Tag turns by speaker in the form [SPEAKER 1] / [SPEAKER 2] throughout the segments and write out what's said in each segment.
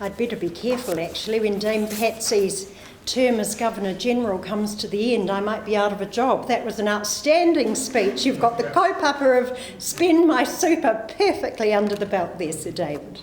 [SPEAKER 1] I'd better be careful, actually, when Dame Patsy's term as Governor-General comes to the end. I might be out of a job. That was an outstanding speech. You've got the kaupapa of Spend My Super perfectly under the belt there, Sir David.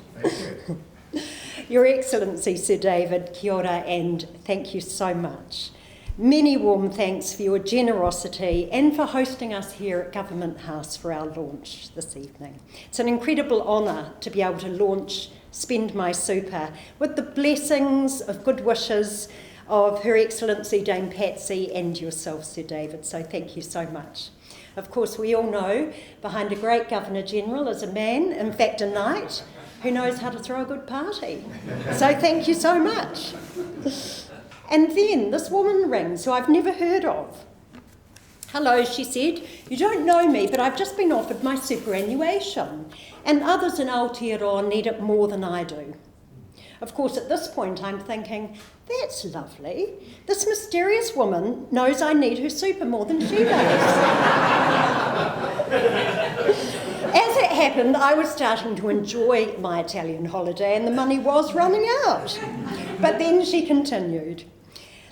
[SPEAKER 1] Your Excellency, Sir David, kia ora, and thank you so much. Many warm thanks for your generosity and for hosting us here at Government House for our launch this evening. It's an incredible honour to be able to launch Spend My Super with the blessings of good wishes of Her Excellency Dame Patsy and yourself, Sir David, so thank you so much. Of course, we all know behind a great Governor-General is a man, in fact a knight, who knows how to throw a good party. So thank you so much. And then this woman rings, who I've never heard of. Hello, she said, you don't know me, but I've just been offered my superannuation, and others in Aotearoa need it more than I do. Of course, at this point, I'm thinking, that's lovely. This mysterious woman knows I need her super more than she does. As it happened, I was starting to enjoy my Italian holiday and the money was running out. But then she continued.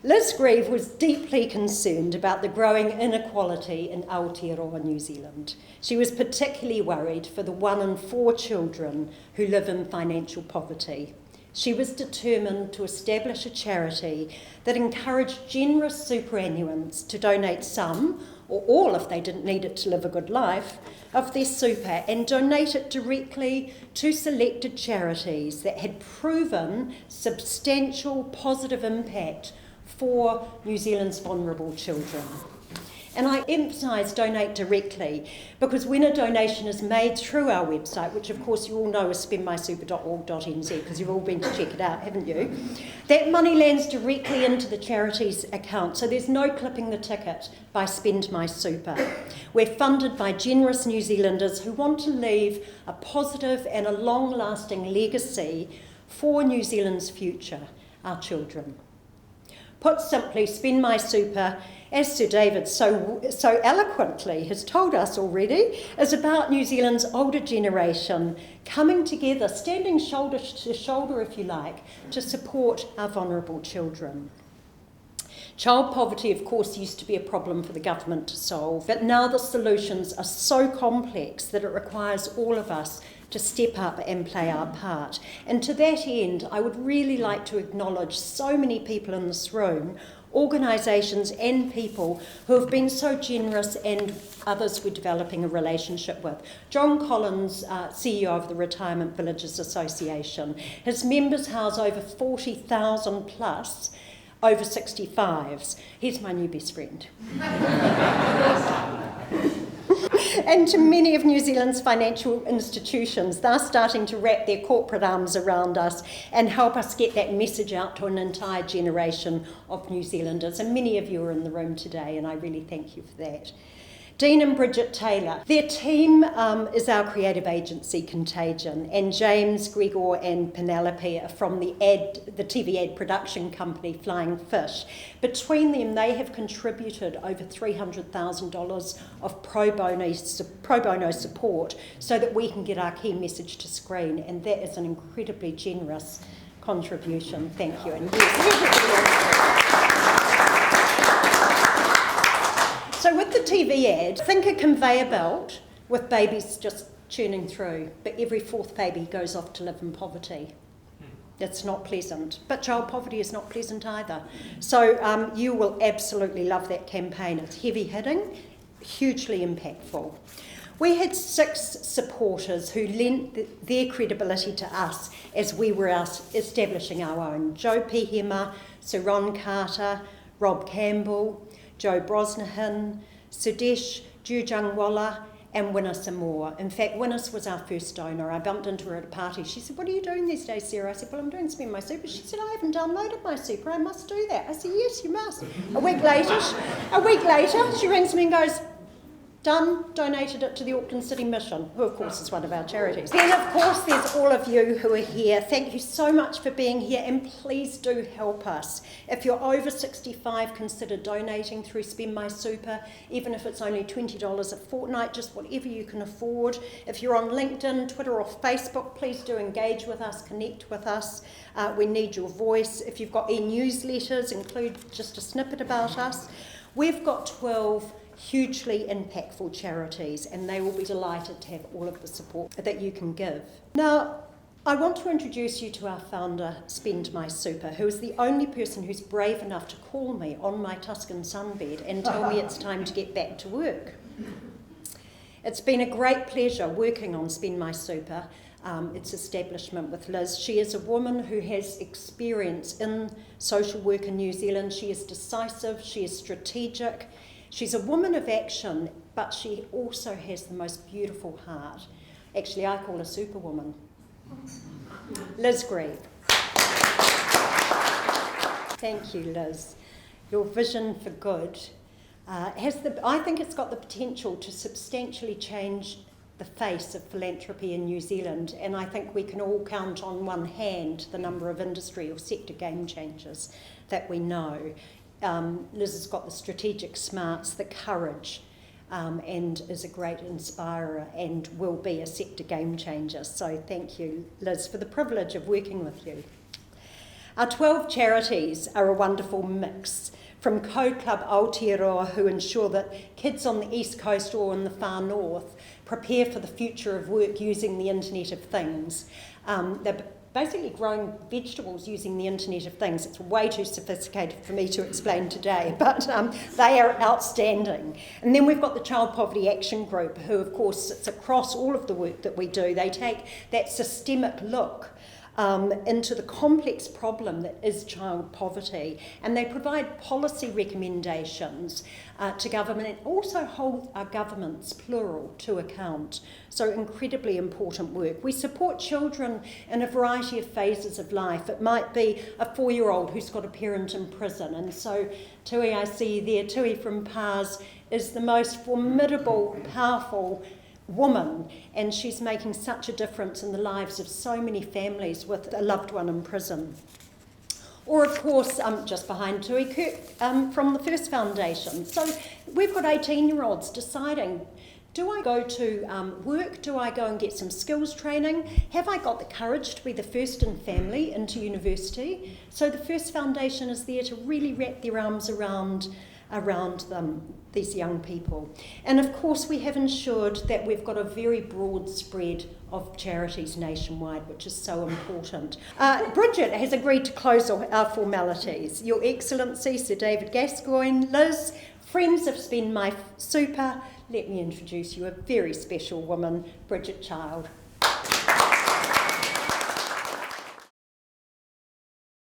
[SPEAKER 1] Liz Grieve was deeply concerned about the growing inequality in Aotearoa, New Zealand. She was particularly worried for the 1 in 4 children who live in financial poverty. She was determined to establish a charity that encouraged generous superannuants to donate some, or all if they didn't need it to live a good life, of their super and donate it directly to selected charities that had proven substantial positive impact for New Zealand's vulnerable children. And I emphasise donate directly because when a donation is made through our website, which of course you all know is spendmysuper.org.nz because you've all been to check it out, haven't you? That money lands directly into the charity's account, so there's no clipping the ticket by Spend My Super. We're funded by generous New Zealanders who want to leave a positive and a long-lasting legacy for New Zealand's future, our children. Put simply, Spend My Super, as Sir David so eloquently has told us already, is about New Zealand's older generation coming together, standing shoulder to shoulder, if you like, to support our vulnerable children. Child poverty, of course, used to be a problem for the government to solve, but now the solutions are so complex that it requires all of us to step up and play our part. And to that end, I would really like to acknowledge so many people in this room, organisations and people who have been so generous and others we're developing a relationship with. John Collins, CEO of the Retirement Villages Association, his members house over 40,000 plus over 65s. He's my new best friend. And to many of New Zealand's financial institutions, they're starting to wrap their corporate arms around us and help us get that message out to an entire generation of New Zealanders. And many of you are in the room today, and I really thank you for that. Dean and Bridget Taylor. Their team is our creative agency, Contagion, and James, Gregor and Penelope are from the TV ad production company, Flying Fish. Between them, they have contributed over $300,000 of pro bono support so that we can get our key message to screen, and that is an incredibly generous contribution. Thank you. And so with the TV ad, think a conveyor belt with babies just churning through, but every 4th baby goes off to live in poverty. It's not pleasant, but child poverty is not pleasant either. So you will absolutely love that campaign. It's heavy hitting, hugely impactful. We had 6 supporters who lent their credibility to us as we were establishing our own. Joe Pehema, Sir Ron Carter, Rob Campbell, Joe Brosnahan, Sudesh Jujungwala, and Winnis Moore. In fact, Winnis was our first donor. I bumped into her at a party. She said, "What are you doing these days, Sarah?" I said, "Well, I'm doing Spend My Super." She said, "I haven't downloaded my super. I must do that." I said, "Yes, you must." A week later, she rings me and goes, Done, donated it to the Auckland City Mission, who of course is one of our charities. Then of course there's all of you who are here. Thank you so much for being here, and please do help us. If you're over 65, consider donating through Spend My Super, even if it's only $20 a fortnight, just whatever you can afford. If you're on LinkedIn, Twitter or Facebook, please do engage with us, connect with us. We need your voice. If you've got e-newsletters, include just a snippet about us. We've got 12 hugely impactful charities, and they will be delighted to have all of the support that you can give. Now, I want to introduce you to our founder, Spend My Super, who is the only person who's brave enough to call me on my Tuscan sunbed and tell me it's time to get back to work. It's been a great pleasure working on Spend My Super, its establishment with Liz. She is a woman who has experience in social work in New Zealand. She is decisive, she is strategic. She's a woman of action, but she also has the most beautiful heart. Actually, I call her Superwoman. Liz Grieve. Thank you, Liz. Your vision for good I think it's got the potential to substantially change the face of philanthropy in New Zealand, and I think we can all count on one hand the number of industry or sector game changers that we know. Liz has got the strategic smarts, the courage, and is a great inspirer and will be a sector game changer. So thank you, Liz, for the privilege of working with you. Our 12 charities are a wonderful mix, from Code Club Aotearoa, who ensure that kids on the East Coast or in the far north prepare for the future of work using the Internet of Things. They're basically growing vegetables using the Internet of Things. It's way too sophisticated for me to explain today, but they are outstanding. And then we've got the Child Poverty Action Group, who of course sits across all of the work that we do. They take that systemic look into the complex problem that is child poverty, and they provide policy recommendations to government and also hold our governments, plural, to account. So incredibly important work. We support children in a variety of phases of life. It might be a 4-year-old who's got a parent in prison, and so Tui, I see you there, Tui from PARS is the most formidable, powerful woman, and she's making such a difference in the lives of so many families with a loved one in prison. Or of course, just behind Tui, Kirk from the First Foundation. So we've got 18-year-olds deciding, do I go to work? Do I go and get some skills training? Have I got the courage to be the first in family into university? So the First Foundation is there to really wrap their arms around them, these young people. And of course we have ensured that we've got a very broad spread of charities nationwide, which is so important. Bridget has agreed to close our formalities. Your Excellency, Sir David Gascoigne, Liz, friends of Spend My Super, let me introduce you a very special woman, Bridget Child.